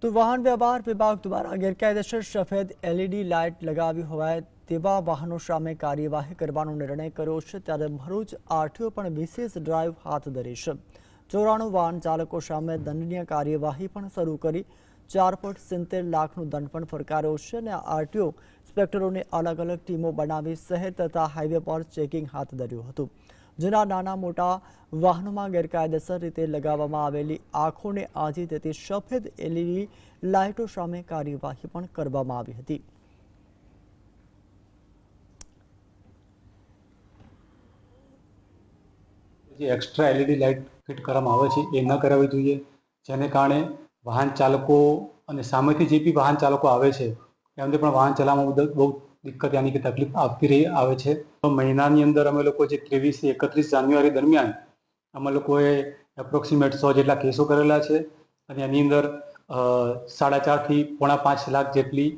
તો વાહન વ્યવહાર વિભાગ દ્વારા ગેરકાયદેસર સફેદ એલઈડી લાઇટ લગાવી હોય તેવા વાહનો સામે કાર્યવાહી કરવાનો નિર્ણય કર્યો છે। ત્યારે ભરૂચ આરટીઓ પણ વિશેષ ડ્રાઈવ હાથ ધરી છે। 94 વાહન ચાલકો સામે દંડનીય કાર્યવાહી પણ શરૂ કરી 4.70 લાખનો દંડ પણ ફટકાર્યો છે અને આરટીઓ ઇન્સ્પેક્ટરોને અલગ અલગ ટીમો બનાવી શહેર તથા હાઈવે પર ચેકિંગ હાથ ધર્યું હતું, જેના નાના મોટા વાહનોમાં ગેરકાયદેસર રીતે લગાવવામાં આવેલી આંખોને આંજી દેતી સફેદ એલઈડી લાઇટો સામે કાર્યવાહી પણ કરવામાં આવી હતી। જે એક્સ્ટ્રા એલઈડી લાઇટ ફિટ કરવામાં આવે છે એ ન કરાવવી જોઈએ, જેને કારણે વાહન ચાલકો અને સામેથી જે બી વાહન ચાલકો આવે છે એમને પણ વાહન ચલાવવામાં બહુ દિક્કત યાની કે તકલીફ આવતી આવે છે। તો મહિનાની અંદર અમે લોકો જે 23 થી 31 જાન્યુઆરી દરમિયાન અમે લોકોએ એપ્રોક્સિમેટ 100 જેટલા કેસો કરેલા છે અને એની અંદર 4.5 થી 4.5 લાખ જેટલી